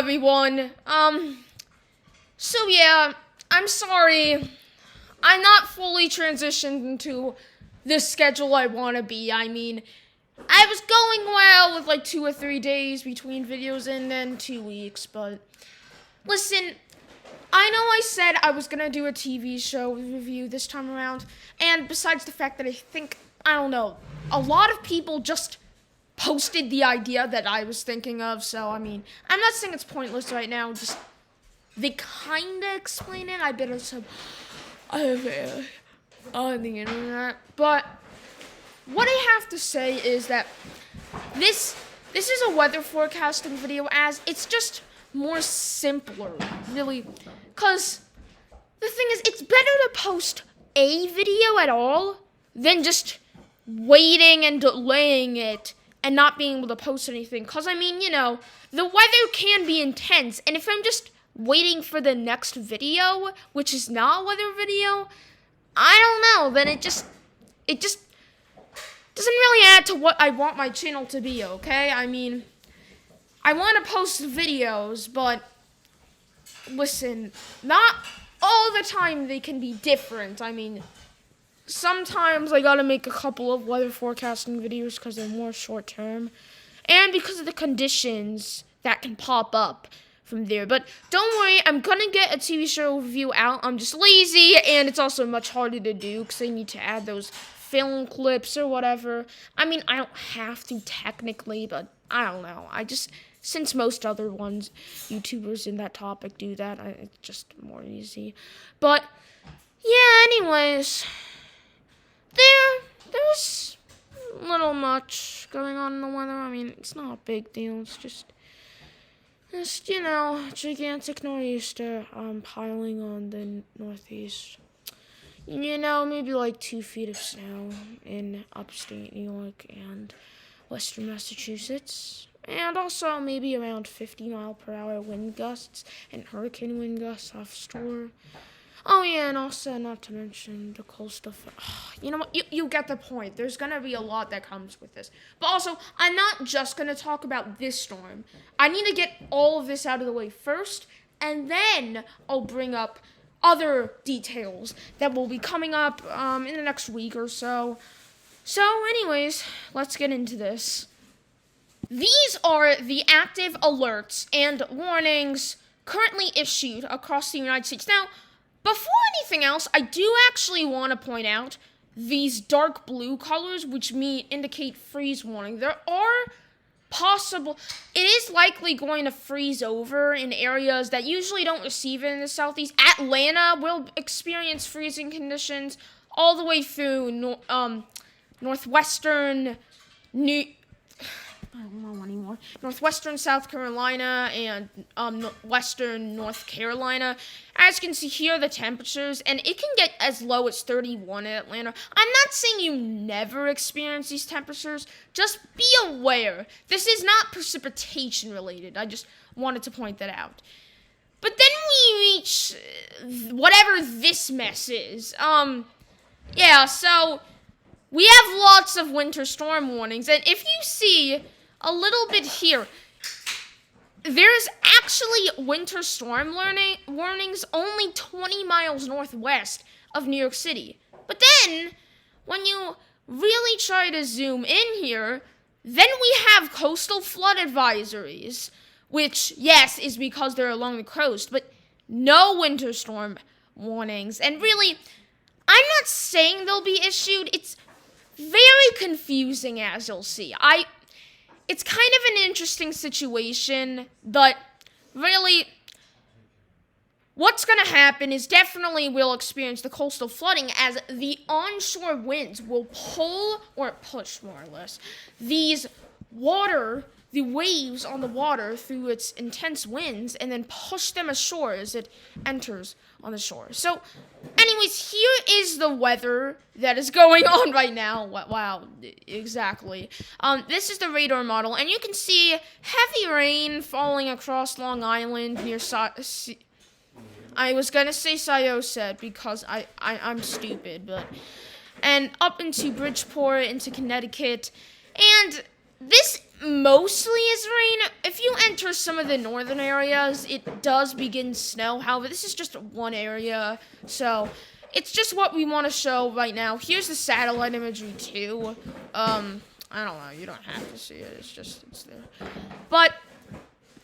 everyone. So yeah, I'm sorry. I'm not fully transitioned into the schedule I want to be. I mean, I was going well with like 2 or 3 days between videos and then 2 weeks, but listen, I know I said I was gonna do a TV show review this time around, and besides the fact that I don't know, a lot of people just posted the idea that I was thinking of, so I mean, I'm not saying it's pointless right now, just they kinda explain it. I bet it's on the internet, but what I have to say is that this is a weather forecasting video, as it's just more simpler, really, because the thing is, it's better to post a video at all than just waiting and delaying it and not being able to post anything, because I mean, the weather can be intense, and if I'm just waiting for the next video, which is not a weather video, I don't know, then it just doesn't really add to what I want my channel to be, okay? I mean, I want to post videos, but listen, not all the time they can be different. I mean, sometimes I gotta make a couple of weather forecasting videos because they're more short term, and because of the conditions that can pop up from there. But don't worry, I'm gonna get a TV show review out. I'm just lazy, and it's also much harder to do because I need to add those film clips or whatever. I mean, I don't have to technically, but I don't know. Since most other YouTubers in that topic do that, it's just more easy. But yeah, anyways, there's little much going on in the weather. I mean, it's not a big deal. It's just gigantic nor'easter piling on the northeast. Maybe like 2 feet of snow in upstate New York and western Massachusetts. And also maybe around 50-mile-per-hour wind gusts and hurricane wind gusts offshore. Oh yeah, and also not to mention the coastal. You know what? You get the point. There's gonna be a lot that comes with this. But also, I'm not just gonna talk about this storm. I need to get all of this out of the way first, and then I'll bring up other details that will be coming up in the next week or so. So, anyways, let's get into this. These are the active alerts and warnings currently issued across the United States. Now, before anything else, I do actually want to point out these dark blue colors, which indicate freeze warning. It is likely going to freeze over in areas that usually don't receive it in the southeast. Atlanta will experience freezing conditions all the way through northwestern northwestern South Carolina and western North Carolina. As you can see here, the temperatures, and it can get as low as 31 in Atlanta. I'm not saying you never experience these temperatures. Just be aware. This is not precipitation related. I just wanted to point that out. But then we reach whatever this mess is. So we have lots of winter storm warnings, and if you see a little bit here, there's actually winter storm warnings only 20 miles northwest of New York City. But then, when you really try to zoom in here, then we have coastal flood advisories, which, yes, is because they're along the coast, but no winter storm warnings. And really, I'm not saying they'll be issued. It's very confusing, as you'll see. It's kind of an interesting situation, but really, what's going to happen is definitely we'll experience the coastal flooding as the onshore winds will pull or push, more or less, the waves on the water through its intense winds and then push them ashore as it enters on the shore. So, anyways, here is the weather that is going on right now. Wow, exactly. This is the radar model, and you can see heavy rain falling across Long Island near I was gonna say Syosset because I'm stupid, and up into Bridgeport, into Connecticut, and this mostly is rain. If you enter some of the northern areas, it does begin snow. However, this is just one area, so it's just what we want to show right now. Here's the satellite imagery too. I don't know. You don't have to see it. It's there. But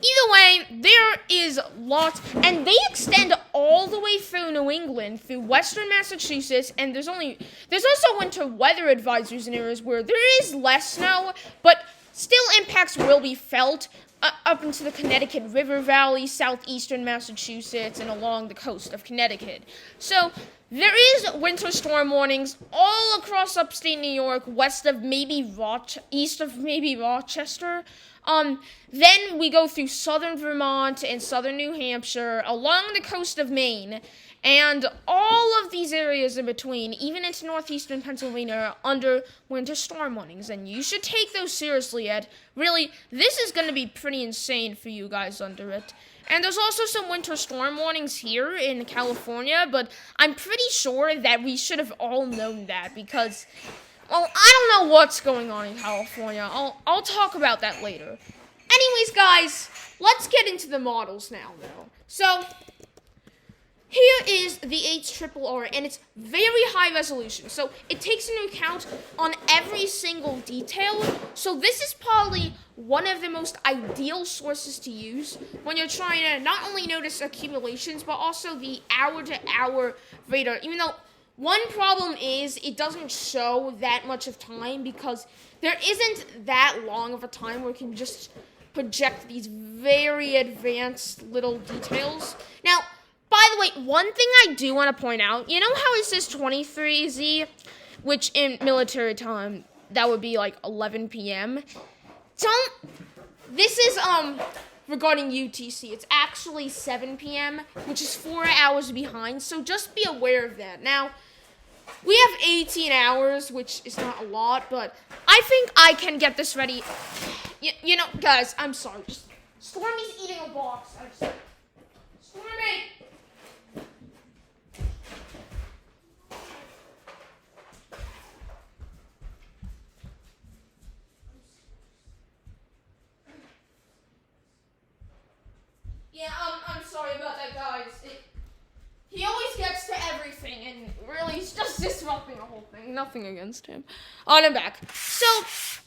either way, there is lots, and they extend all the way through New England, through western Massachusetts, and there's also winter weather advisories in areas where there is less snow, but still impacts will be felt up into the Connecticut River Valley, southeastern Massachusetts, and along the coast of Connecticut. So there is winter storm warnings all across upstate New York, east of maybe Rochester. Then we go through southern Vermont and southern New Hampshire, along the coast of Maine, and all of these areas in between, even into northeastern Pennsylvania, are under winter storm warnings. And you should take those seriously, Ed. Really, this is going to be pretty insane for you guys under it. And there's also some winter storm warnings here in California, but I'm pretty sure that we should have all known that because, well, I don't know what's going on in California. I'll talk about that later. Anyways, guys, let's get into the models now, though. So here is the HRRR, and it's very high resolution. So it takes into account on every single detail. So this is probably one of the most ideal sources to use when you're trying to not only notice accumulations, but also the hour-to-hour radar. Even though one problem is it doesn't show that much of time because there isn't that long of a time where we can just project these very advanced little details. Now, by the way, one thing I do want to point out, you know how it says 23Z, which in military time, that would be like 11 p.m.? This is, regarding UTC. It's actually 7 p.m., which is 4 hours behind, so just be aware of that. Now, we have 18 hours, which is not a lot, but I think I can get this ready. You know, guys, I'm sorry. Stormy's eating a box. Stormy! Yeah, I'm sorry about that, guys. He always gets to everything, and really, he's just disrupting the whole thing. Nothing against him. On and back. So,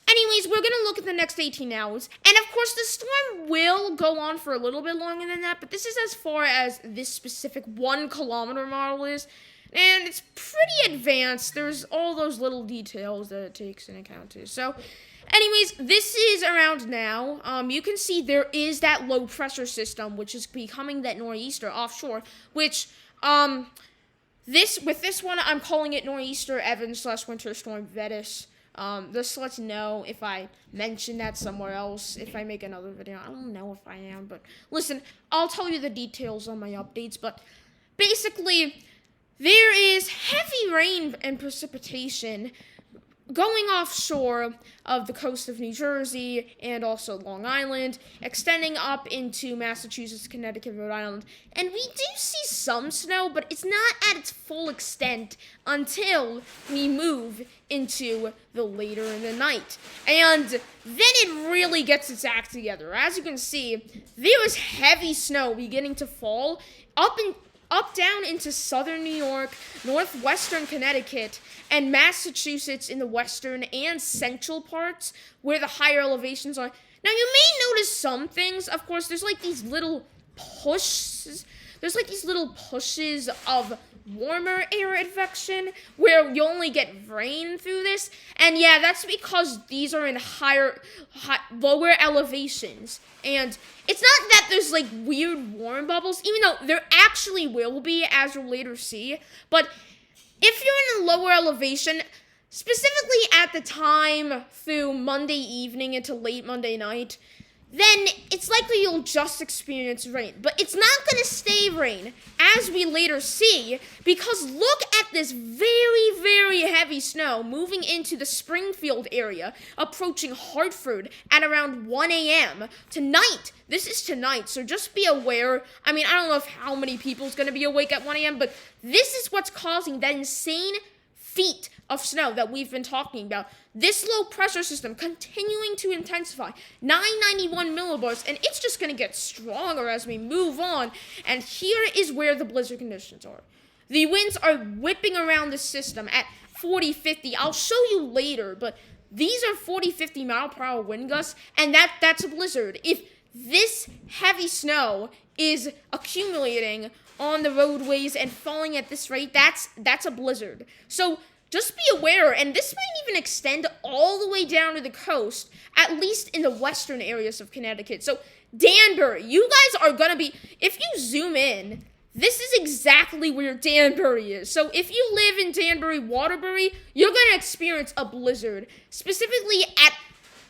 anyways, we're going to look at the next 18 hours. And, of course, the storm will go on for a little bit longer than that, but this is as far as this specific 1 kilometer model is. And it's pretty advanced. There's all those little details that it takes into account, too. So, anyways, this is around now. You can see there is that low pressure system, which is becoming that nor'easter offshore, which, with this one, I'm calling it Nor'easter Evans / Winter Storm Vetus. Just lets you know if I mention that somewhere else, if I make another video. I don't know if I am, but listen, I'll tell you the details on my updates, but basically, there is heavy rain and precipitation going offshore of the coast of New Jersey and also Long Island, extending up into Massachusetts, Connecticut, Rhode Island. And we do see some snow, but it's not at its full extent until we move into the later in the night. And then it really gets its act together. As you can see, there is heavy snow beginning to fall up down into southern New York, northwestern Connecticut, and Massachusetts in the western and central parts where the higher elevations are. Now, you may notice some things. Of course, there's like these little pushes. There's like these little pushes of warmer air advection where you only get rain through this. And yeah, that's because these are in lower elevations. And it's not that there's like weird warm bubbles, even though there actually will be, as you'll later see. But if you're in a lower elevation, specifically at the time through Monday evening into late Monday night, then it's likely you'll just experience rain. But it's not going to stay rain, as we later see, because look at this very, very heavy snow moving into the Springfield area, approaching Hartford at around 1 a.m. tonight. This is tonight, so just be aware. I mean, I don't know how many people's going to be awake at 1 a.m., but this is what's causing that insane feat of snow that we've been talking about. This low pressure system continuing to intensify, 991 millibars, and it's just going to get stronger as we move on. And here is where the blizzard conditions are. The winds are whipping around the system at 40, 50. I'll show you later, but these are 40, 50 mile per hour wind gusts, and that's a blizzard. If this heavy snow is accumulating on the roadways and falling at this rate, that's a blizzard. So just be aware, and this might even extend all the way down to the coast, at least in the western areas of Connecticut. So Danbury, you guys are going to be, if you zoom in, this is exactly where Danbury is. So if you live in Danbury, Waterbury, you're going to experience a blizzard, specifically at,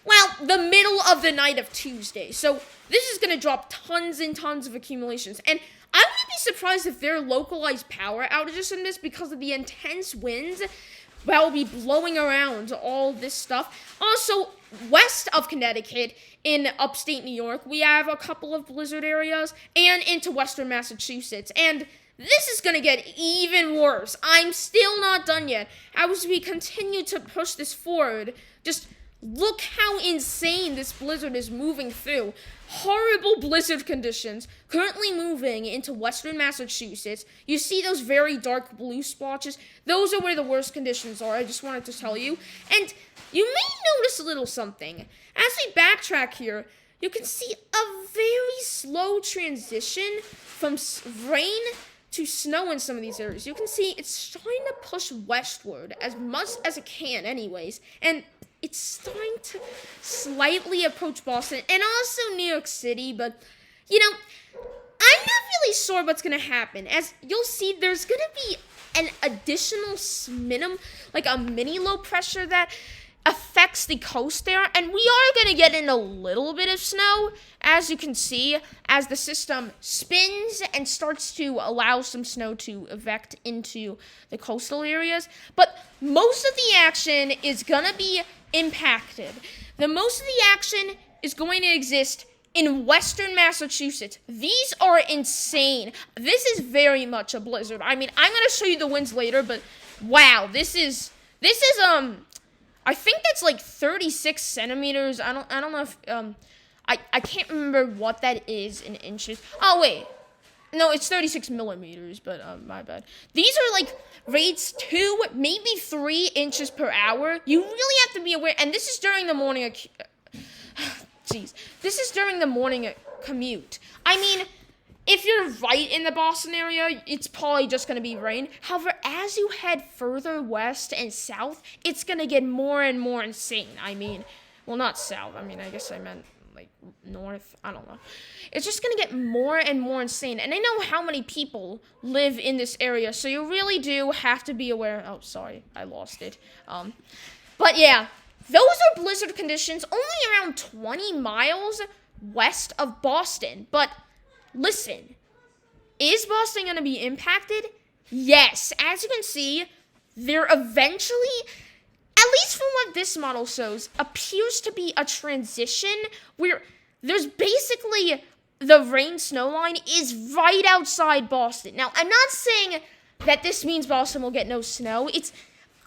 well, the middle of the night of Tuesday. So this is going to drop tons and tons of accumulations. And I wouldn't be surprised if there are localized power outages in this because of the intense winds that will be blowing around all this stuff. Also, west of Connecticut, in upstate New York, we have a couple of blizzard areas, and into western Massachusetts. And this is going to get even worse. I'm still not done yet. As we continue to push this forward, just look how insane this blizzard is moving through. Horrible blizzard conditions currently moving into western Massachusetts. You see those very dark blue splotches? Those are where the worst conditions are. I just wanted to tell you. And you may notice a little something. As we backtrack here, you can see a very slow transition from rain to snow in some of these areas. You can see it's trying to push westward as much as it can anyways. And it's starting to slightly approach Boston and also New York City, but, you know, I'm not really sure what's going to happen. As you'll see, there's going to be an additional like a mini low pressure that affects the coast there, and we are going to get in a little bit of snow, as you can see, as the system spins and starts to allow some snow to evac into the coastal areas, but most of the action is going to be impacted. Most of the action is going to exist in western Massachusetts. These are insane. This is very much a blizzard. I mean, I'm going to show you the winds later, but wow, this is I think that's like 36 centimeters. I don't know if I can't remember what that is in inches. Oh wait, no, it's 36 millimeters. But my bad. These are like rates 2, maybe 3 inches per hour. You really have to be aware. And this is during the morning. This is during the morning commute. I mean, if you're right in the Boston area, it's probably just going to be rain. However, as you head further west and south, it's going to get more and more insane. I mean, well, not south. I mean, I guess I meant like north. I don't know. It's just going to get more and more insane. And I know how many people live in this area, so you really do have to be aware. Oh, sorry. I lost it. But yeah, those are blizzard conditions only around 20 miles west of Boston. But listen, is Boston going to be impacted? Yes. As you can see, there eventually, at least from what this model shows, appears to be a transition where there's basically the rain-snow line is right outside Boston. Now, I'm not saying that this means Boston will get no snow. It's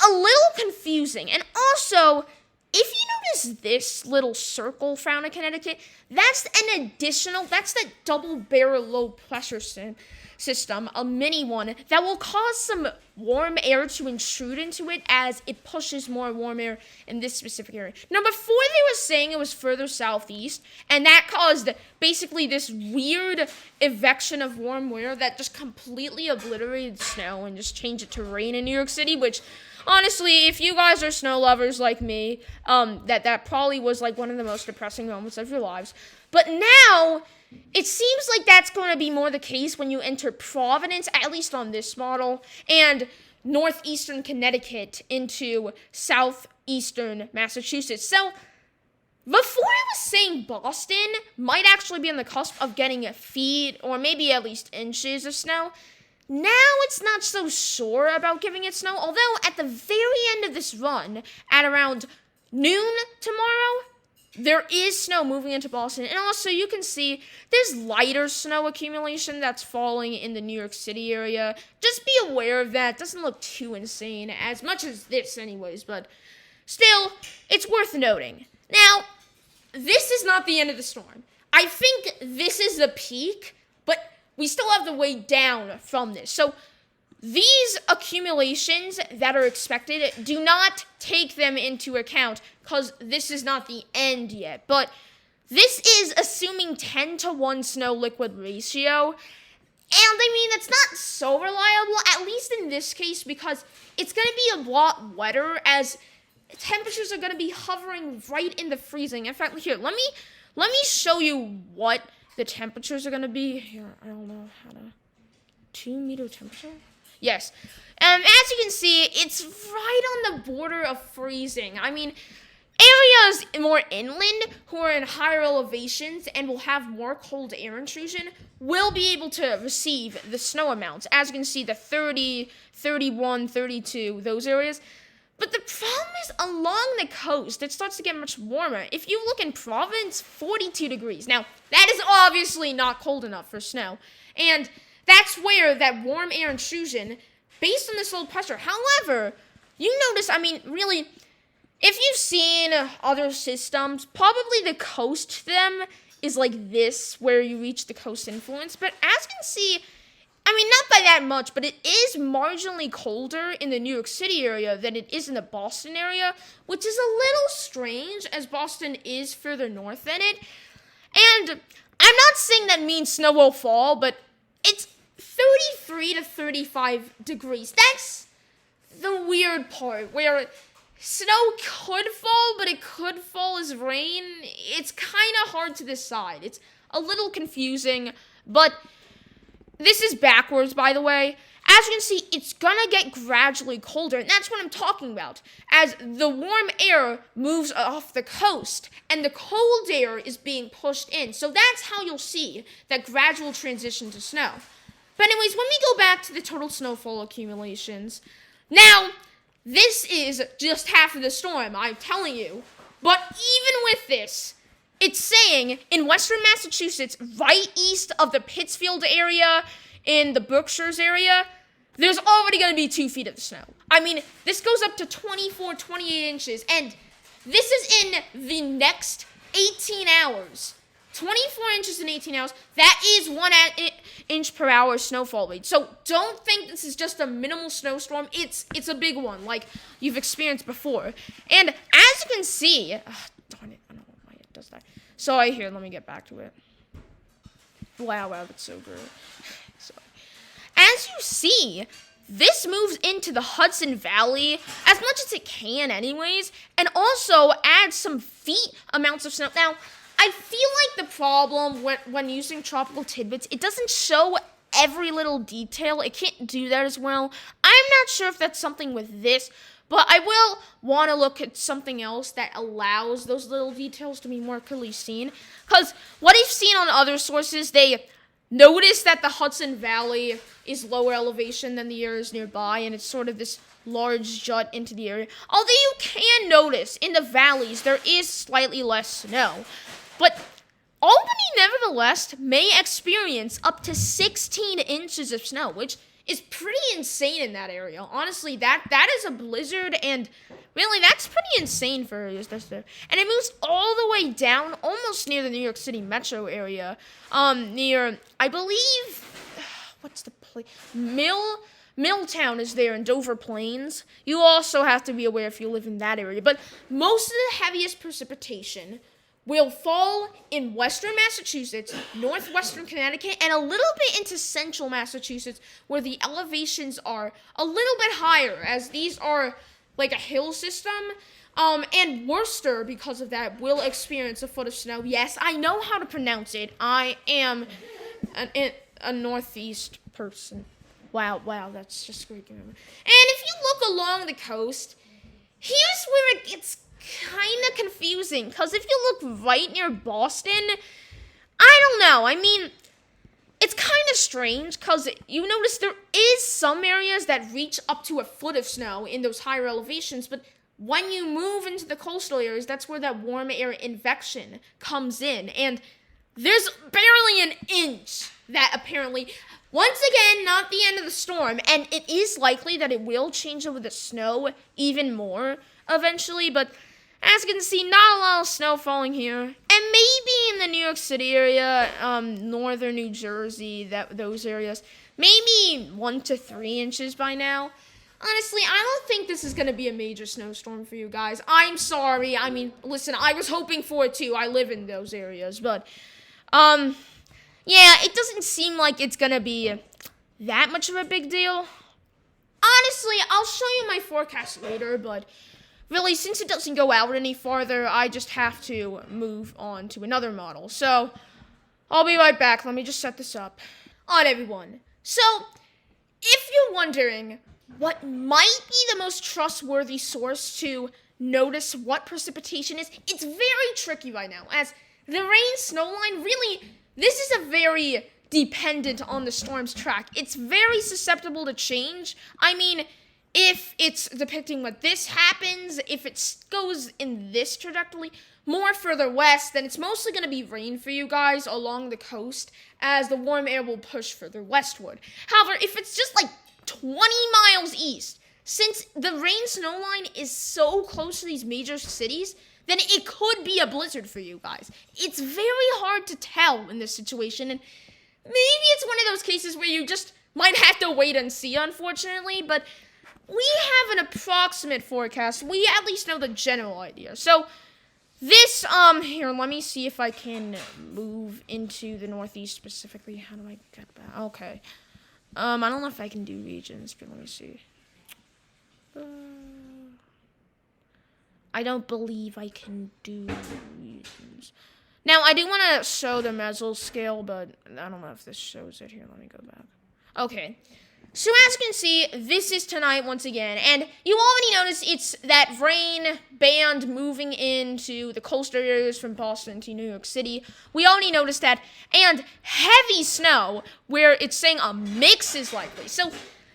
a little confusing. And also, if you notice this little circle found in Connecticut, that's the double barrel low pressure system, a mini one, that will cause some warm air to intrude into it as it pushes more warm air in this specific area. Now, before they were saying it was further southeast, and that caused basically this weird evacuation of warm air that just completely obliterated snow and just changed it to rain in New York City, which honestly, if you guys are snow lovers like me, that probably was like one of the most depressing moments of your lives. But now, it seems like that's going to be more the case when you enter Providence, at least on this model, and northeastern Connecticut into southeastern Massachusetts. So, before I was saying Boston might actually be on the cusp of getting a feet or maybe at least inches of snow, now it's not so sure about giving it snow, although at the very end of this run, at around noon tomorrow, there is snow moving into Boston. And also, you can see there's lighter snow accumulation that's falling in the New York City area. Just be aware of that. It doesn't look too insane, as much as this anyways, but still, it's worth noting. Now, this is not the end of the storm. I think this is the peak, but we still have the way down from this. So these accumulations that are expected, do not take them into account because this is not the end yet. But this is assuming 10-to-1 snow liquid ratio. And I mean, that's not so reliable, at least in this case, because it's going to be a lot wetter as temperatures are going to be hovering right in the freezing. In fact, here, let me show you what the temperatures are going to be. Here, I don't know how to... 2-meter temperature? Yes. As you can see, it's right on the border of freezing. I mean, areas more inland who are in higher elevations and will have more cold air intrusion will be able to receive the snow amounts. As you can see, the 30, 31, 32, those areas. But the problem is along the coast, it starts to get much warmer. If you look in Providence, 42 degrees. Now, that is obviously not cold enough for snow. And that's where that warm air intrusion, based on this low pressure. However, you notice, I mean, really, if you've seen other systems, probably the coast to them is like this, where you reach the coast influence. But as you can see, I mean, not by that much, but it is marginally colder in the New York City area than it is in the Boston area, which is a little strange, as Boston is further north than it. And I'm not saying that means snow will fall, but it's 33 to 35 degrees. That's the weird part, where snow could fall, but it could fall as rain. It's kind of hard to decide. It's a little confusing, but this is backwards, by the way. As you can see, it's gonna get gradually colder, and that's what I'm talking about. As the warm air moves off the coast, and the cold air is being pushed in. So that's how you'll see that gradual transition to snow. But anyways, when we go back to the total snowfall accumulations, now, this is just half of the storm, I'm telling you. But even with this, it's saying in western Massachusetts, right east of the Pittsfield area, in the Berkshires area, there's already going to be 2 feet of snow. I mean, this goes up to 24, 28 inches, and this is in the next 18 hours. 24 inches in 18 hours, that is 1 inch per hour snowfall rate. So don't think this is just a minimal snowstorm. It's a big one, like you've experienced before. And as you can see, darn it, I don't know why it does that. Sorry, here, let me get back to it. Wow, that's so good. Sorry. As you see, this moves into the Hudson Valley as much as it can anyways, and also adds some feet amounts of snow. Now, I feel like the problem when using Tropical Tidbits, it doesn't show every little detail. It can't do that as well. I'm not sure if that's something with this, but I will want to look at something else that allows those little details to be more clearly seen. Because what I've seen on other sources, they notice that the Hudson Valley is lower elevation than the areas nearby, and it's sort of this large jut into the area. Although you can notice in the valleys there is slightly less snow. But Albany, nevertheless, may experience up to 16 inches of snow, which is pretty insane in that area. Honestly, that is a blizzard, and really, that's pretty insane for areas that's there. And it moves all the way down, almost near the New York City metro area, near, I believe, what's the place? Milltown is there in Dover Plains. You also have to be aware if you live in that area. But most of the heaviest precipitation will fall in western Massachusetts, northwestern Connecticut, and a little bit into central Massachusetts, where the elevations are a little bit higher, as these are like a hill system. And Worcester, because of that, will experience a foot of snow. Yes, I know how to pronounce it. I am a northeast person. Wow, that's just great to remember. And if you look along the coast, here's where it gets kind of confusing, because if you look right near Boston, I don't know, I mean, it's kind of strange, because you notice there is some areas that reach up to a foot of snow in those higher elevations, but when you move into the coastal areas, that's where that warm air invection comes in. And there's barely an inch that apparently, once again, not the end of the storm. And it is likely that it will change over the snow even more eventually. But as you can see, not a lot of snow falling here. And maybe in the New York City area, northern New Jersey, those areas, maybe 1 to 3 inches by now. Honestly, I don't think this is going to be a major snowstorm for you guys. I'm sorry. I mean, listen, I was hoping for it too. I live in those areas. But, yeah, it doesn't seem like it's going to be that much of a big deal. Honestly, I'll show you my forecast later, but really, since it doesn't go out any farther, I just have to move on to another model. So, I'll be right back. Let me just set this up. Alright, everyone. So, if you're wondering what might be the most trustworthy source to notice what precipitation is, it's very tricky right now, as the rain-snow line really, this is a very dependent on the storm's track. It's very susceptible to change. I mean, if it's depicting what this happens, if it goes in this trajectory, more further west, then it's mostly going to be rain for you guys along the coast, as the warm air will push further westward. However, if it's just like 20 miles east, since the rain-snow line is so close to these major cities, then it could be a blizzard for you guys. It's very hard to tell in this situation, and maybe it's one of those cases where you just might have to wait and see, unfortunately, but we have an approximate forecast. We at least know the general idea. So, this, here, let me see if I can move into the northeast specifically. How do I get back? Okay. I don't know if I can do regions, but let me see. I don't believe I can do regions. Now, I do want to show the mesoscale, but I don't know if this shows it here. Let me go back. Okay. So as you can see, this is tonight once again, and you already noticed it's that rain band moving into the coastal areas from Boston to New York City. We already noticed that, and heavy snow, where it's saying a mix is likely. So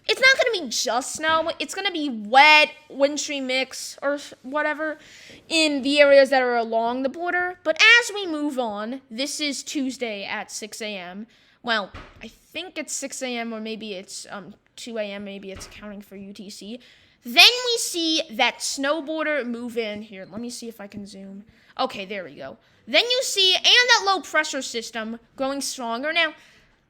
it's not going to be just snow, it's going to be wet, wintry mix, or whatever, in the areas that are along the border. But as we move on, this is Tuesday at 6 a.m., well, I think it's 6 a.m. or maybe it's 2 a.m. Maybe it's accounting for UTC. Then we see that snow border move in. Here, let me see if I can zoom. Okay, there we go. Then you see, and that low pressure system growing stronger. Now,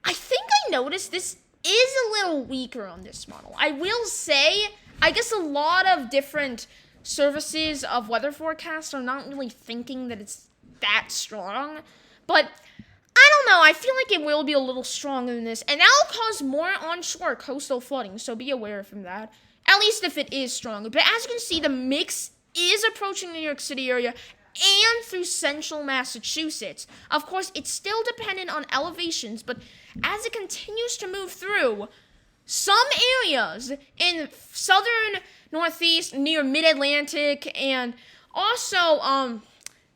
I think I noticed this is a little weaker on this model. I will say, I guess a lot of different services of weather forecasts are not really thinking that it's that strong. But I don't know, I feel like it will be a little stronger than this, and that'll cause more onshore coastal flooding, so be aware from that, at least if it is stronger. But as you can see, the mix is approaching the New York City area and through central Massachusetts. Of course, it's still dependent on elevations, but as it continues to move through, some areas in southern Northeast, near Mid-Atlantic, and also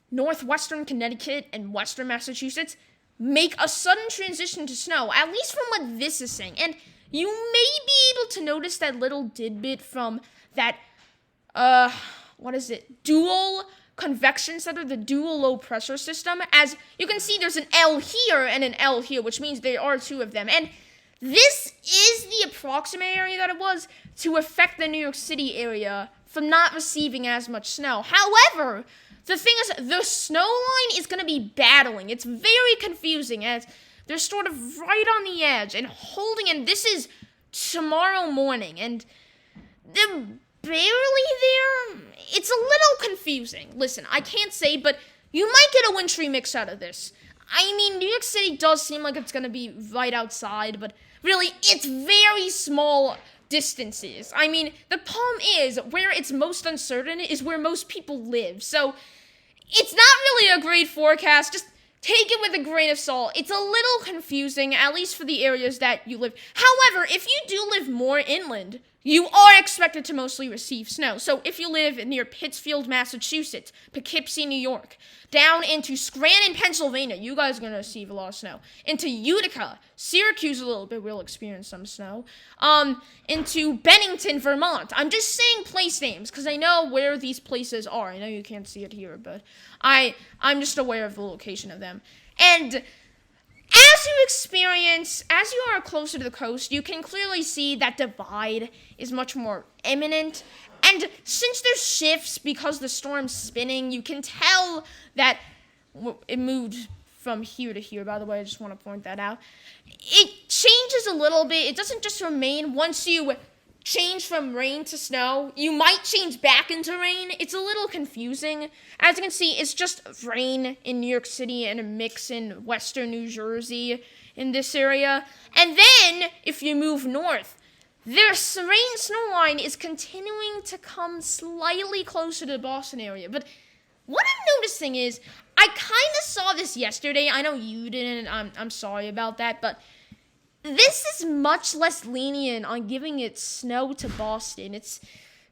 northwestern Connecticut and western Massachusetts, make a sudden transition to snow, at least from what this is saying. And you may be able to notice that little tidbit from that, dual convection center, the dual low pressure system. As you can see, there's an L here and an L here, which means there are two of them. And this is the approximate area that it was to affect the New York City area from not receiving as much snow. However, the thing is, the snow line is going to be battling. It's very confusing as they're sort of right on the edge and holding, and this is tomorrow morning, and they're barely there. It's a little confusing. Listen, I can't say, but you might get a wintry mix out of this. I mean, New York City does seem like it's going to be right outside, but really, it's very small distances. I mean, the problem is, where it's most uncertain is where most people live. So, it's not really a great forecast. Just take it with a grain of salt. It's a little confusing, at least for the areas that you live. However, if you do live more inland, you are expected to mostly receive snow. So if you live near Pittsfield, Massachusetts, Poughkeepsie, New York, down into Scranton, Pennsylvania, you guys are going to receive a lot of snow. Into Utica, Syracuse a little bit, we'll experience some snow. Into Bennington, Vermont. I'm just saying place names because I know where these places are. I know you can't see it here, but I'm just aware of the location of them. And as you are closer to the coast, you can clearly see that divide is much more imminent. And since there's shifts because the storm's spinning, you can tell that it moved from here to here. By the way, I just want to point that out. It changes a little bit. It doesn't just remain once you change from rain to snow. You might change back into rain. It's a little confusing. As you can see, it's just rain in New York City and a mix in western New Jersey in this area. And then, if you move north, their rain snow line is continuing to come slightly closer to the Boston area. But what I'm noticing is, I kind of saw this yesterday. I know you didn't. I'm sorry about that, but this is much less lenient on giving it snow to Boston. It's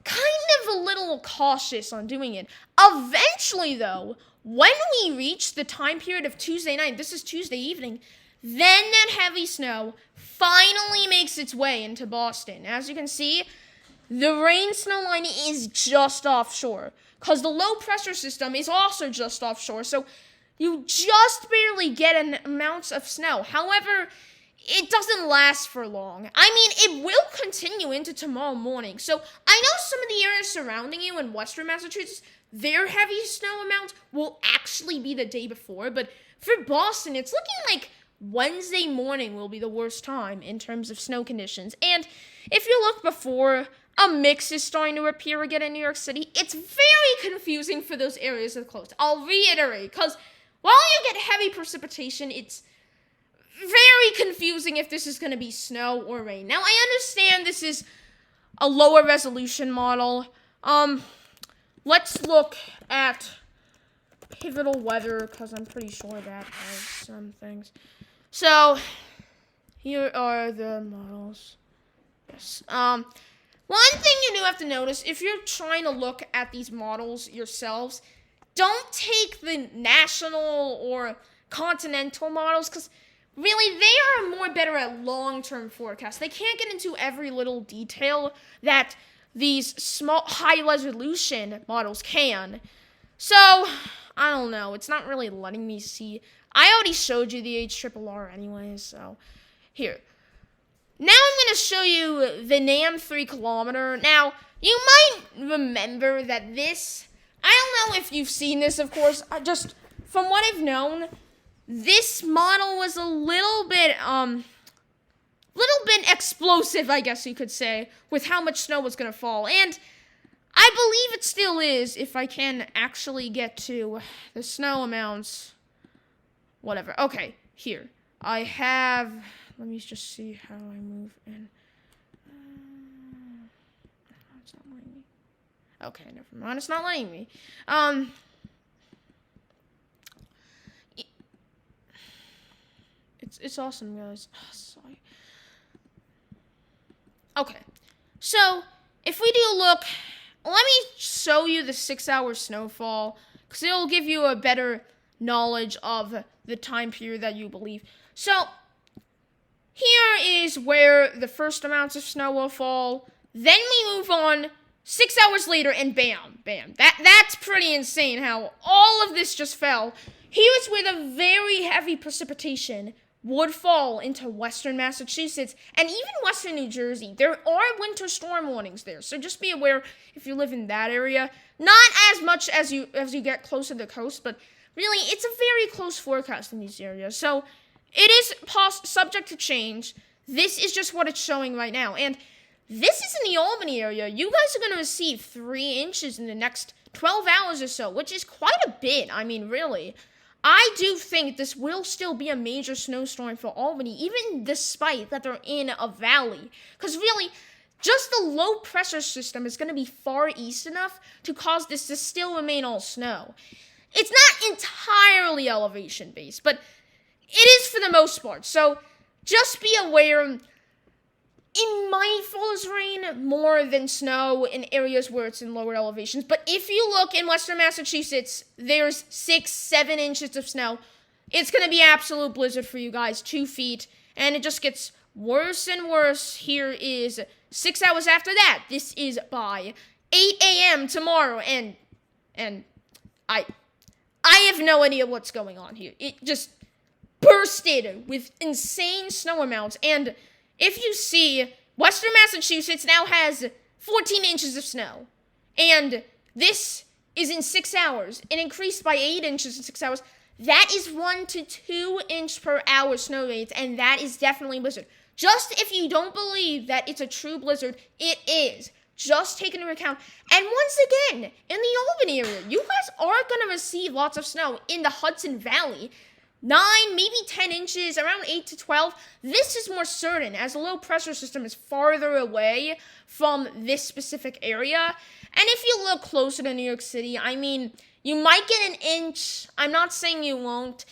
kind of a little cautious on doing it. Eventually, though, when we reach the time period of Tuesday night, this is Tuesday evening, then that heavy snow finally makes its way into Boston. As you can see, the rain snow line is just offshore because the low pressure system is also just offshore. So you just barely get an amounts of snow. However, it doesn't last for long. I mean, it will continue into tomorrow morning. So I know some of the areas surrounding you in western Massachusetts, their heavy snow amount will actually be the day before. But for Boston, it's looking like Wednesday morning will be the worst time in terms of snow conditions. And if you look before, a mix is starting to appear again in New York City. It's very confusing for those areas of the coast. I'll reiterate, because while you get heavy precipitation, it's very confusing if this is going to be snow or rain. Now, I understand this is a lower resolution model. Let's look at pivotal weather, because I'm pretty sure that has some things. So, here are the models. Yes. One thing you do have to notice, if you're trying to look at these models yourselves, don't take the national or continental models, because really, they are more better at long-term forecasts. They can't get into every little detail that these small, high-resolution models can. So, I don't know. It's not really letting me see. I already showed you the HRRR anyway, so here. Now I'm going to show you the NAM 3 kilometer. Now, you might remember that this, I don't know if you've seen this, of course. Just from what I've known, this model was a little bit explosive, I guess you could say, with how much snow was going to fall. And I believe it still is, if I can actually get to the snow amounts. Whatever. Okay, here. I have, let me just see how I move in. It's not letting me. Okay, never mind. It's not letting me. It's awesome, guys. Oh, sorry. Okay, so if we do look, let me show you the 6-hour snowfall, because it will give you a better knowledge of the time period that you believe. So here is where the first amounts of snow will fall. Then we move on 6 hours later, and bam, bam. That's pretty insane how all of this just fell. Here is where the very heavy precipitation would fall into western Massachusetts and even western New Jersey. There are winter storm warnings there, so just be aware if you live in that area. Not as much as you get closer to the coast, but really, it's a very close forecast in these areas. So it is subject to change. This is just what it's showing right now. And this is in the Albany area. You guys are going to receive 3 inches in the next 12 hours or so, which is quite a bit. I mean, really. I do think this will still be a major snowstorm for Albany, even despite that they're in a valley. Because really, just the low pressure system is going to be far east enough to cause this to still remain all snow. It's not entirely elevation based, but it is for the most part. So just be aware, it might fall as rain more than snow in areas where it's in lower elevations. But if you look in western Massachusetts, there's 6-7 inches of snow. It's going to be absolute blizzard for you guys, 2 feet. And it just gets worse and worse. Here is 6 hours after that. This is by 8 a.m. tomorrow. And I have no idea what's going on here. It just bursted with insane snow amounts. And if you see, western Massachusetts now has 14 inches of snow. And this is in 6 hours. It increased by 8 inches in 6 hours. That is 1 to 2 inch per hour snow rates, and that is definitely blizzard. Just if you don't believe that it's a true blizzard, it is. Just take into account. And once again, in the Albany area, you guys are going to receive lots of snow in the Hudson Valley. 9, maybe 10 inches, around 8 to 12. This is more certain as the low pressure system is farther away from this specific area. And if you look closer to New York City, I mean, you might get an inch. I'm not saying you won't.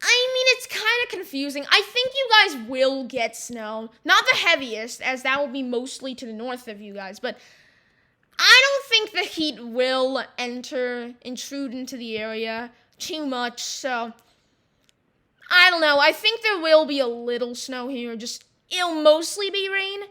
I mean, it's kind of confusing. I think you guys will get snow. Not the heaviest, as that will be mostly to the north of you guys. But I don't think the heat will intrude into the area too much. So, I don't know. I think there will be a little snow here. It'll mostly be rain.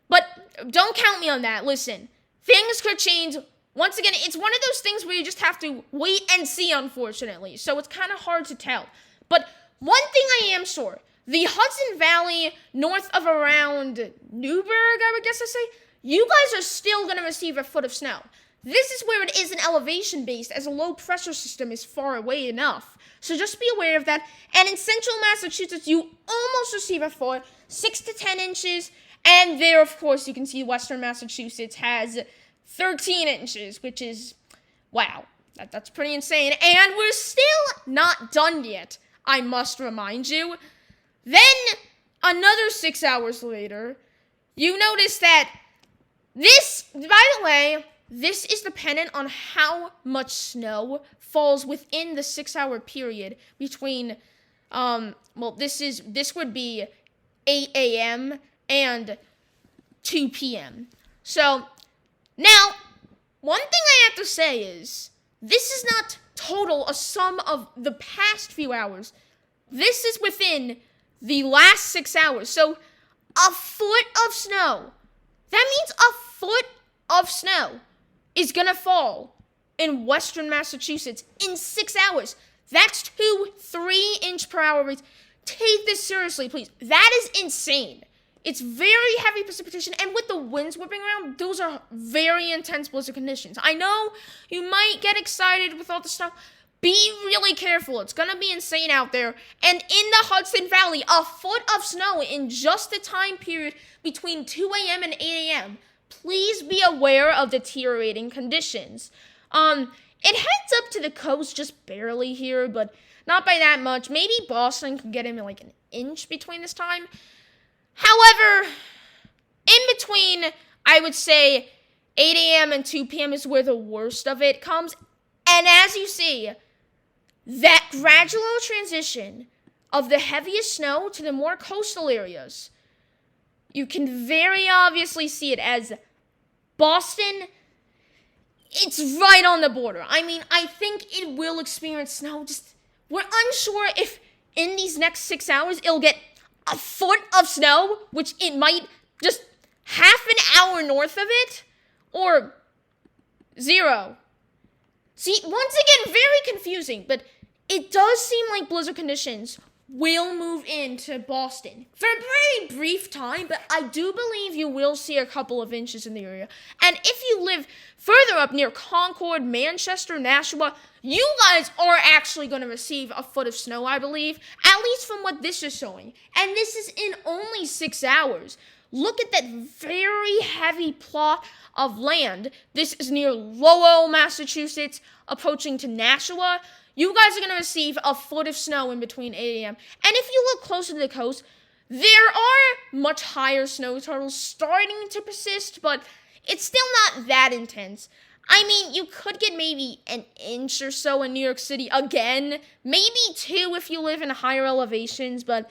But don't count me on that. Listen, things could change. Once again, it's one of those things where you just have to wait and see, unfortunately. So it's kind of hard to tell. But one thing I am sure, the Hudson Valley, north of around Newburgh, I would guess I say, you guys are still going to receive a foot of snow. This is where it isn't elevation-based, as a low-pressure system is far away enough. So just be aware of that. And in central Massachusetts, you almost receive a foot, 6 to 10 inches. And there, of course, you can see western Massachusetts has 13 inches, which is, wow, that's pretty insane. And we're still not done yet, I must remind you. Then, another 6 hours later, you notice that this, by the way, this is dependent on how much snow falls within the 6 hour period between, this would be 8 a.m. and 2 p.m. So, now, one thing I have to say is, this is not total a sum of the past few hours. This is within the last 6 hours. So, a foot of snow. That means a foot of snow is gonna fall in western Massachusetts in 6 hours. That's 2-3 inch per hour rates. Take this seriously, please. That is insane. It's very heavy precipitation, and with the winds whipping around, those are very intense blizzard conditions. I know you might get excited with all the snow. Be really careful. It's going to be insane out there. And in the Hudson Valley, a foot of snow in just the time period between 2 a.m. and 8 a.m. Please be aware of deteriorating conditions. It heads up to the coast just barely here, but not by that much. Maybe Boston could get him like an inch between this time. However, in between, I would say 8 a.m. and 2 p.m. is where the worst of it comes. And as you see, that gradual transition of the heaviest snow to the more coastal areas, you can very obviously see it as Boston, it's right on the border. I mean, I think it will experience snow. We're unsure if in these next 6 hours it'll get a foot of snow, which it might just half an hour north of it, or 0. See, once again, very confusing, but it does seem like blizzard conditions will move into Boston for a very brief time, but I do believe you will see a couple of inches in the area. And if you live further up near Concord, Manchester, Nashua, you guys are actually going to receive a foot of snow, I believe, at least from what this is showing. And this is in only 6 hours. Look at that very heavy plot of land. This is near Lowell, Massachusetts, approaching to Nashua. You guys are going to receive a foot of snow in between 8 a.m. And if you look closer to the coast, there are much higher snow totals starting to persist, but it's still not that intense. I mean, you could get maybe an inch or so in New York City again, maybe 2 if you live in higher elevations, but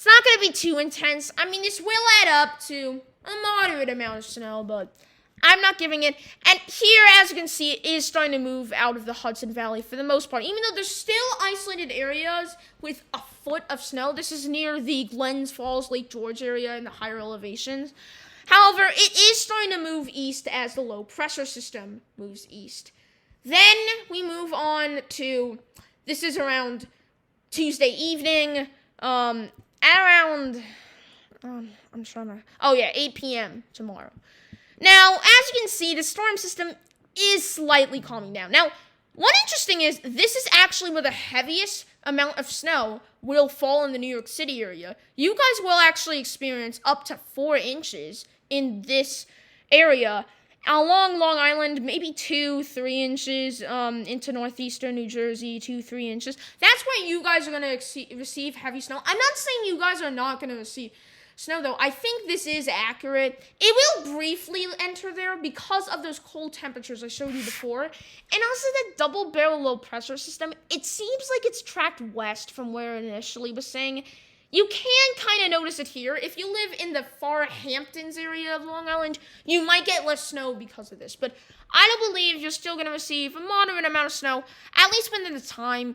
It's not going to be too intense. I mean, this will add up to a moderate amount of snow, but I'm not giving it. And here, as you can see, it is starting to move out of the Hudson Valley for the most part. Even though there's still isolated areas with a foot of snow. This is near the Glens Falls, Lake George area in the higher elevations. However, it is starting to move east as the low pressure system moves east. Then we move on to, this is around Tuesday evening, around, 8 p.m. tomorrow. Now, as you can see, the storm system is slightly calming down. Now, one interesting is, this is actually where the heaviest amount of snow will fall in the New York City area. You guys will actually experience up to 4 inches in this area. Along Long Island, maybe 2-3 inches, into northeastern New Jersey, 2-3 inches. That's where you guys are going to receive heavy snow. I'm not saying you guys are not going to receive snow, though. I think this is accurate. It will briefly enter there because of those cold temperatures I showed you before. And also the double barrel low pressure system, it seems like it's tracked west from where it initially was saying. You can kind of notice it here. If you live in the far Hamptons area of Long Island, you might get less snow because of this. But I don't believe you're still going to receive a moderate amount of snow, at least within the time.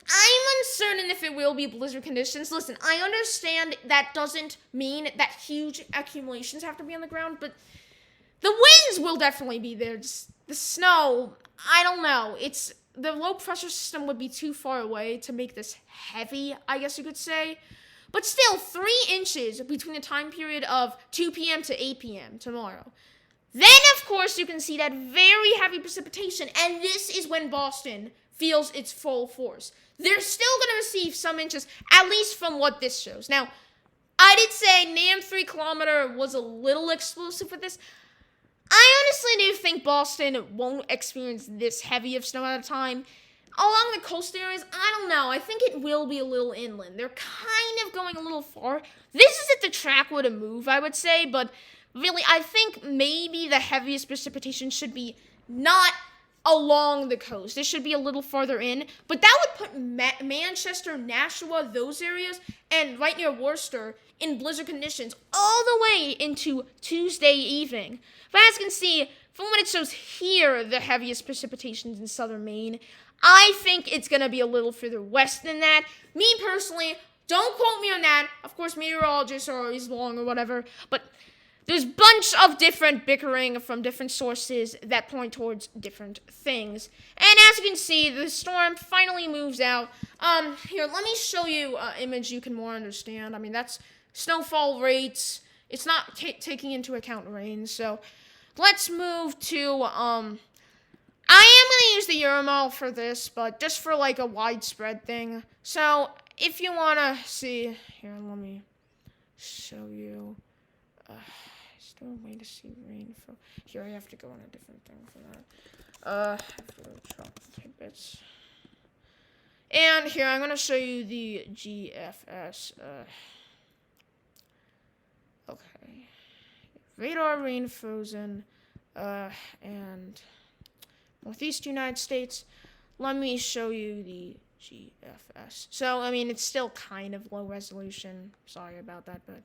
I'm uncertain if it will be blizzard conditions. Listen, I understand that doesn't mean that huge accumulations have to be on the ground, but the winds will definitely be there. Just the snow, I don't know. The low pressure system would be too far away to make this heavy, I guess you could say. But still, 3 inches between the time period of 2 p.m. to 8 p.m. tomorrow. Then, of course, you can see that very heavy precipitation, and this is when Boston feels its full force. They're still going to receive some inches, at least from what this shows. Now, I did say NAM 3 kilometer was a little explosive with this. I honestly do think Boston won't experience this heavy of snow at a time. Along the coast areas, I don't know. I think it will be a little inland. They're kind of going a little far. This is if the track were to move, I would say. But really, I think maybe the heaviest precipitation should be not along the coast. It should be a little farther in. But that would put Manchester, Nashua, those areas, and right near Worcester in blizzard conditions all the way into Tuesday evening. But as you can see, from what it shows here, the heaviest precipitations in southern Maine, I think it's going to be a little further west than that. Me personally, don't quote me on that. Of course, meteorologists are always wrong or whatever, but there's a bunch of different bickering from different sources that point towards different things. And as you can see, the storm finally moves out. Here, let me show you an image you can more understand. I mean, that's snowfall rates. It's not taking into account rain. So let's move to, I am going to use the Euromodel for this, but just for like a widespread thing. So if you want to see, here, let me show you. Is there a way to see rainfall? Here, I have to go on a different thing for that. I have to drop the tidbits. And here, I'm going to show you the GFS. Okay. Radar rain frozen, and northeast United States. Let me show you the GFS. So, I mean, it's still kind of low resolution. Sorry about that, but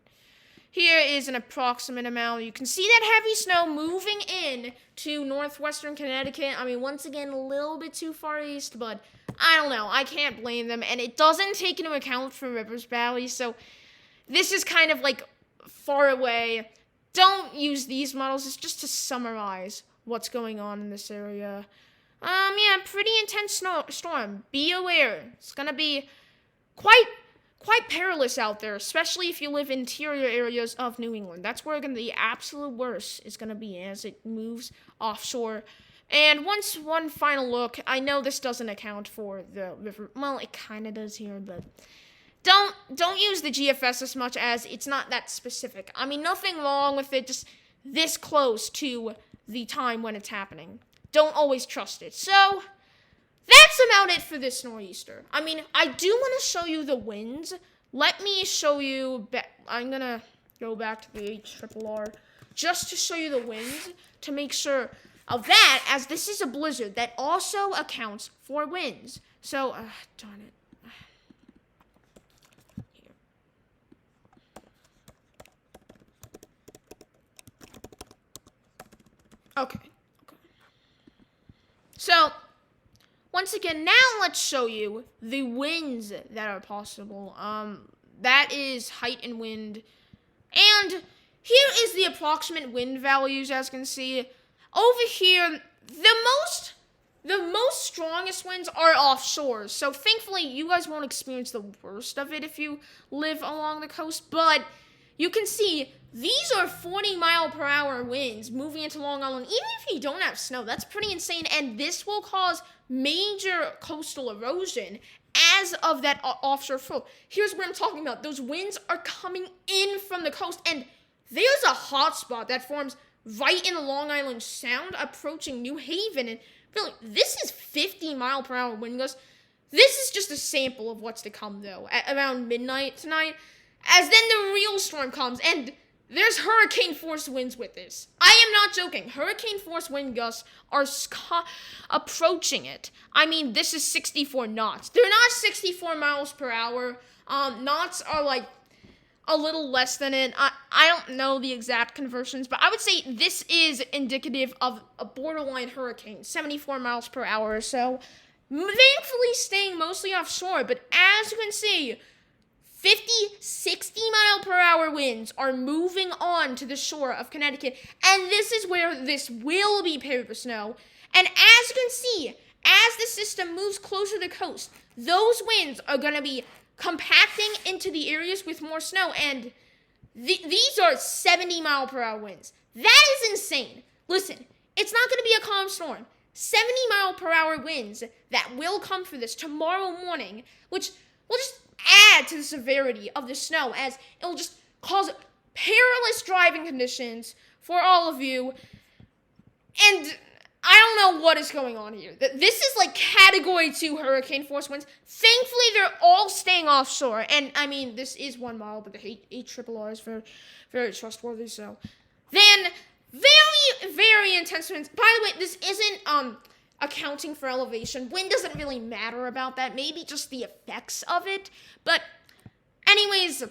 here is an approximate amount. You can see that heavy snow moving in to northwestern Connecticut. I mean, once again, a little bit too far east, but I don't know. I can't blame them. And it doesn't take into account for rivers, valleys. So this is kind of like far away. Don't use these models. It's just to summarize what's going on in this area. Yeah, pretty intense storm. Be aware. It's going to be quite perilous out there, especially if you live in interior areas of New England. That's where the absolute worst is going to be as it moves offshore. And one final look. I know this doesn't account for the river. Well, it kind of does here, but don't use the GFS as much as it's not that specific. I mean, nothing wrong with it, just this close to the time when it's happening. Don't always trust it. So that's about it for this nor'easter. I mean, I do want to show you the winds. Let me show you, I'm going to go back to the HRRR just to show you the winds to make sure of that, as this is a blizzard that also accounts for winds. So, darn it. Here. Okay. So, once again, now let's show you the winds that are possible. That is height and wind. And here is the approximate wind values, as you can see. Over here, the most strongest winds are offshore. So thankfully, you guys won't experience the worst of it if you live along the coast. But you can see these are 40-mile-per-hour winds moving into Long Island. Even if you don't have snow, that's pretty insane. And this will cause major coastal erosion as of that offshore flow. Here's what I'm talking about. Those winds are coming in from the coast, and there's a hot spot that forms right in the Long Island Sound approaching New Haven. And really, this is 50-mile-per-hour wind gusts. This is just a sample of what's to come, though, at around midnight tonight, as then the real storm comes, and there's hurricane-force winds with this. I am not joking. Hurricane-force wind gusts are approaching it. I mean, this is 64 knots. They're not 64 miles per hour. Knots are like a little less than it. I don't know the exact conversions, but I would say this is indicative of a borderline hurricane, 74 miles per hour or so. Thankfully staying mostly offshore, but as you can see, 50, 60-mile-per-hour winds are moving on to the shore of Connecticut, and this is where this will be paired with snow. And as you can see, as the system moves closer to the coast, those winds are going to be compacting into the areas with more snow, and these are 70-mile-per-hour winds. That is insane. Listen, it's not going to be a calm storm. 70-mile-per-hour winds that will come for this tomorrow morning, which will just add to the severity of the snow, as it will just cause perilous driving conditions for all of you. And I don't know what is going on here. This is like Category 2 hurricane force winds. Thankfully, they're all staying offshore. And, I mean, this is 1 mile, but the HRRR is very, very trustworthy. So, then, very, very intense winds. By the way, this isn't accounting for elevation. Wind doesn't really matter about that. Maybe just the effects of it. But anyways,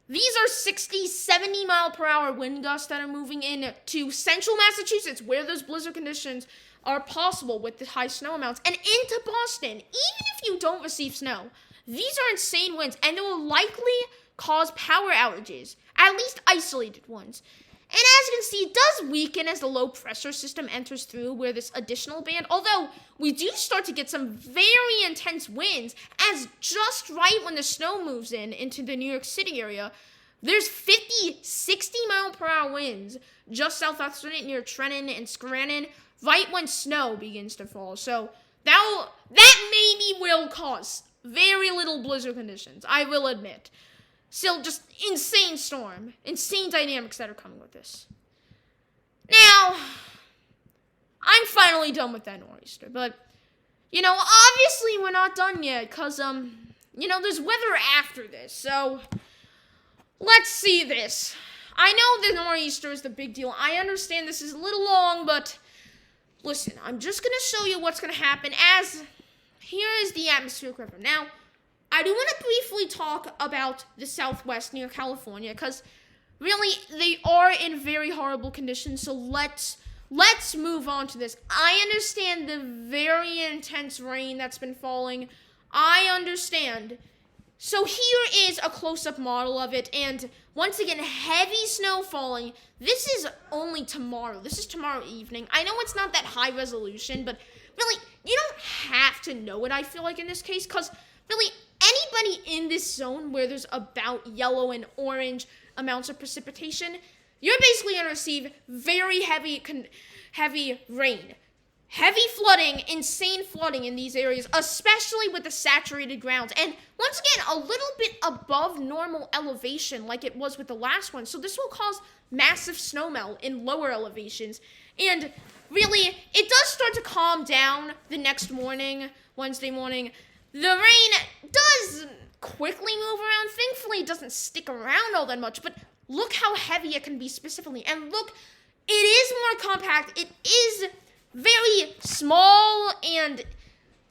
these are 60, 70-mile-per-hour wind gusts that are moving in to central Massachusetts, where those blizzard conditions are possible with the high snow amounts, and into Boston. Even if you don't receive snow, these are insane winds, and it will likely cause power outages, at least isolated ones. And as you can see, it does weaken as the low-pressure system enters through where this additional band, although we do start to get some very intense winds, as just right when the snow moves into the New York City area, there's 50, 60-mile-per-hour winds just southwestern near Trenton and Scranton, right when snow begins to fall. So that maybe will cause very little blizzard conditions, I will admit. Still, just insane storm. Insane dynamics that are coming with this. Now, I'm finally done with that nor'easter. But, obviously we're not done yet. Because, there's weather after this. So, let's see this. I know the nor'easter is the big deal. I understand this is a little long, but listen, I'm just going to show you what's going to happen as here is the atmospheric river. Now, I do want to briefly talk about the Southwest near California, because really they are in very horrible conditions. So let's move on to this. I understand the very intense rain that's been falling. I understand. So here is a close-up model of it, and once again, heavy snow falling. This is only tomorrow. This is tomorrow evening. I know it's not that high resolution, but really, you don't have to know it, I feel like, in this case, because really, anybody in this zone where there's about yellow and orange amounts of precipitation, you're basically going to receive very heavy rain. Heavy flooding, insane flooding in these areas, especially with the saturated grounds. And once again, a little bit above normal elevation like it was with the last one. So this will cause massive snowmelt in lower elevations. And really, it does start to calm down the next morning, Wednesday morning. The rain does quickly move around. Thankfully, it doesn't stick around all that much, but look how heavy it can be specifically. And look, it is more compact. It is very small and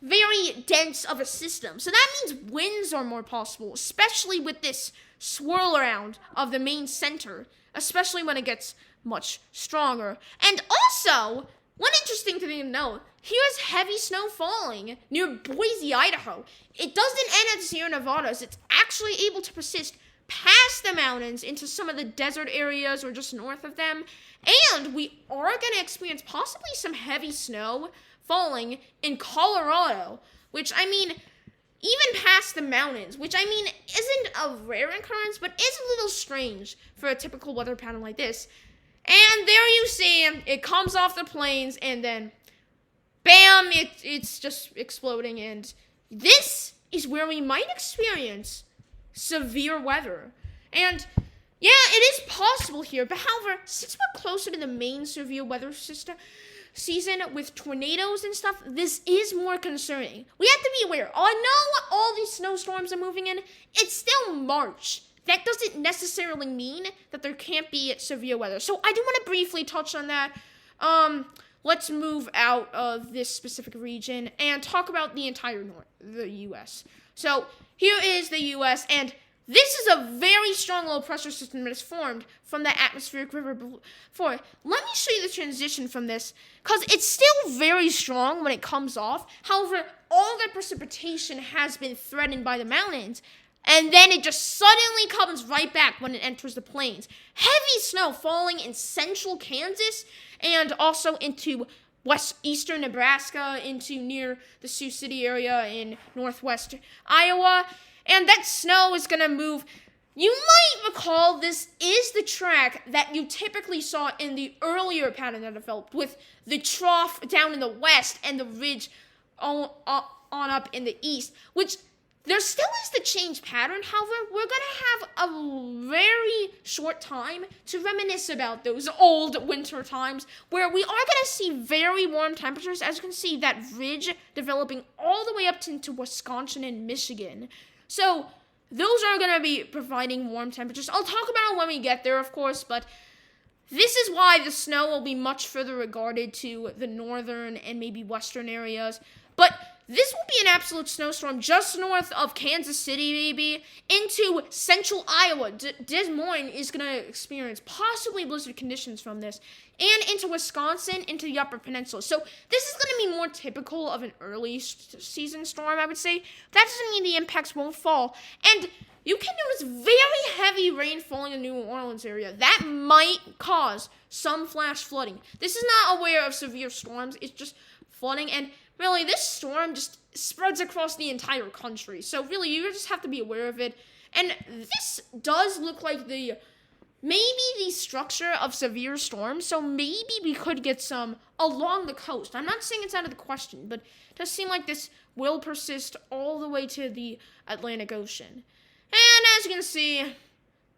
very dense of a system. So that means winds are more possible, especially with this swirl around of the main center, especially when it gets much stronger. And also, one interesting thing to note, here's heavy snow falling near Boise, Idaho. It doesn't end at the Sierra Nevadas. It's actually able to persist past the mountains into some of the desert areas or just north of them. And we are going to experience possibly some heavy snow falling in Colorado, which, I mean, even past the mountains, which, I mean, isn't a rare occurrence, but is a little strange for a typical weather pattern like this. And there you see it comes off the plains, and then, bam, it's just exploding. And this is where we might experience severe weather. And yeah, it is possible here, but however, since we're closer to the main severe weather season with tornadoes and stuff, this is more concerning. We have to be aware. I know all these snowstorms are moving in. It's still March. That doesn't necessarily mean that there can't be severe weather. So I do want to briefly touch on that. Let's move out of this specific region and talk about the entire the U.S. So here is the U.S., and this is a very strong low pressure system that is formed from the atmospheric river before. Let me show you the transition from this, because it's still very strong when it comes off. However, all the precipitation has been threatened by the mountains, and then it just suddenly comes right back when it enters the plains. Heavy snow falling in central Kansas and also into eastern Nebraska, into near the Sioux City area in northwest Iowa. And that snow is going to move. You might recall this is the track that you typically saw in the earlier pattern that developed, with the trough down in the west and the ridge on up in the east, which there still is the change pattern. However, we're going to have a very short time to reminisce about those old winter times where we are going to see very warm temperatures. As you can see, that ridge developing all the way up into Wisconsin and Michigan. So those are going to be providing warm temperatures. I'll talk about it when we get there, of course, but this is why the snow will be much further regarded to the northern and maybe western areas. But this will be an absolute snowstorm just north of Kansas City, maybe, into central Iowa. Des Moines is going to experience possibly blizzard conditions from this, and into Wisconsin, into the Upper Peninsula. So this is going to be more typical of an early season storm, I would say. That doesn't mean the impacts won't fall. And you can notice very heavy rain falling in the New Orleans area. That might cause some flash flooding. This is not aware of severe storms. It's just flooding, and really, this storm just spreads across the entire country. So really, you just have to be aware of it. And this does look like maybe the structure of severe storms. So maybe we could get some along the coast. I'm not saying it's out of the question, but it does seem like this will persist all the way to the Atlantic Ocean. And as you can see,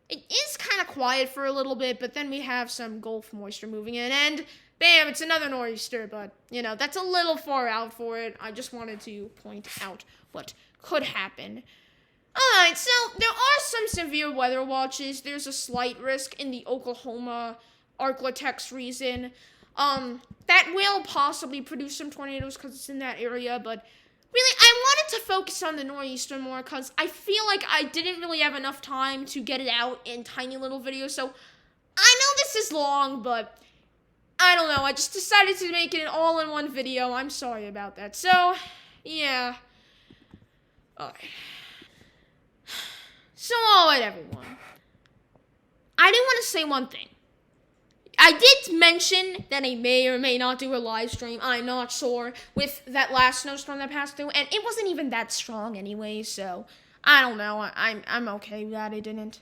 it is kind of quiet for a little bit, but then we have some Gulf moisture moving in, and bam, it's another nor'easter, but, that's a little far out for it. I just wanted to point out what could happen. Alright, so there are some severe weather watches. There's a slight risk in the Oklahoma Arklatex region. That will possibly produce some tornadoes because it's in that area, but really, I wanted to focus on the nor'easter more because I feel like I didn't really have enough time to get it out in tiny little videos, so I know this is long, but I don't know, I just decided to make it an all-in-one video. I'm sorry about that. So, yeah. Alright. So, alright, everyone. I do want to say one thing. I did mention that I may or may not do a live stream. I'm not sure with that last snowstorm that passed through, and it wasn't even that strong anyway, so I don't know. I'm okay with that. I didn't.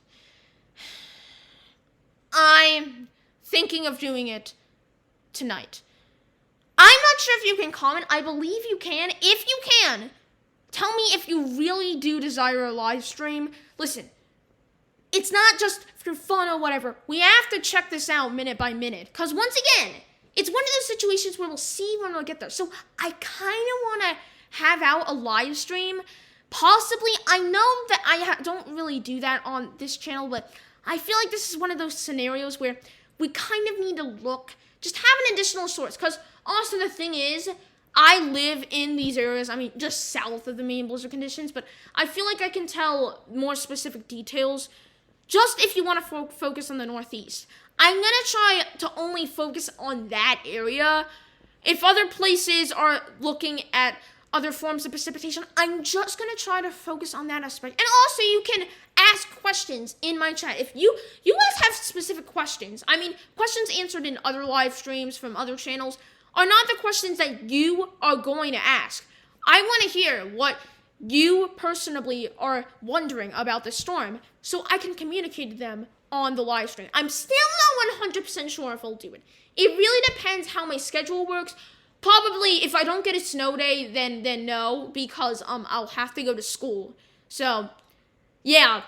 I'm thinking of doing it tonight. I'm not sure if you can comment. I believe you can. If you can, tell me if you really do desire a live stream. Listen, it's not just for fun or whatever. We have to check this out minute by minute. Because once again, it's one of those situations where we'll see when we'll get there. So I kind of want to have out a live stream. Possibly, I know that I don't really do that on this channel, but I feel like this is one of those scenarios where we kind of need to look, just have an additional source. Because also the thing is, I live in these areas, just south of the main blizzard conditions, but I feel like I can tell more specific details just if you want to focus on the Northeast. I'm gonna try to only focus on that area. If other places are looking at other forms of precipitation, I'm just gonna try to focus on that aspect. And also, you can ask questions in my chat. If you guys have specific questions, I mean, questions answered in other live streams from other channels are not the questions that you are going to ask. I want to hear what you personally are wondering about the storm, so I can communicate to them on the live stream. I'm still not 100% sure if I'll do it. It really depends how my schedule works. Probably if I don't get a snow day, then no, because I'll have to go to school. So yeah,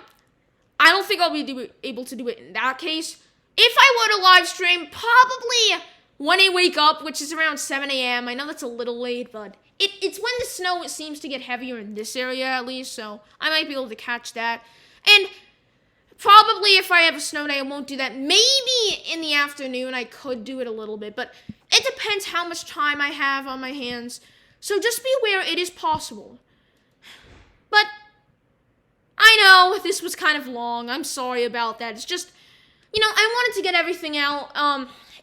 I don't think I'll be able to do it in that case. If I were to live stream, probably when I wake up, which is around 7 a.m. I know that's a little late, but it's when the snow seems to get heavier in this area at least, so I might be able to catch that. And probably if I have a snow day, I won't do that. Maybe in the afternoon I could do it a little bit, but it depends how much time I have on my hands. So just be aware it is possible. But I know this was kind of long. I'm sorry about that. It's just, I wanted to get everything out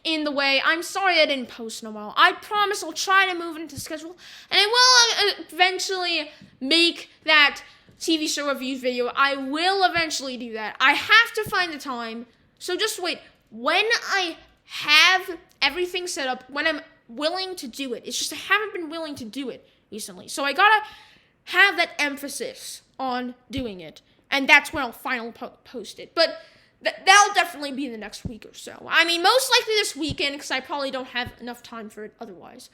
in the way. I'm sorry I didn't post in a while. I promise I'll try to move into schedule, and I will eventually make that TV show reviews video. I will eventually do that. I have to find the time, so just wait. When I have everything set up, when I'm willing to do it, it's just I haven't been willing to do it recently, so I gotta have that emphasis on doing it, and that's when I'll finally post it. But that'll definitely be in the next week or so. I mean, most likely this weekend, because I probably don't have enough time for it otherwise.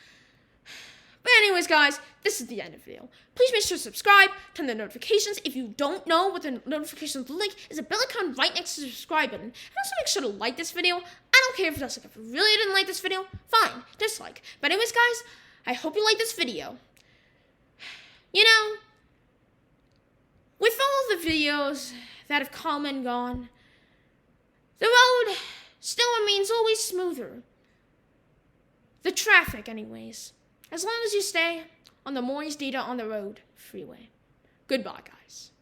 But anyways, guys, this is the end of the video. Please make sure to subscribe, turn the notifications. If you don't know what the notifications look like, is a bell icon right next to the subscribe button. And also make sure to like this video. I don't care if it's like, if you really didn't like this video, fine, dislike. But anyways, guys, I hope you like this video. With all the videos that have come and gone, the road still remains always smoother. The traffic, anyways. As long as you stay on the Maurice Data on the Road freeway. Goodbye, guys.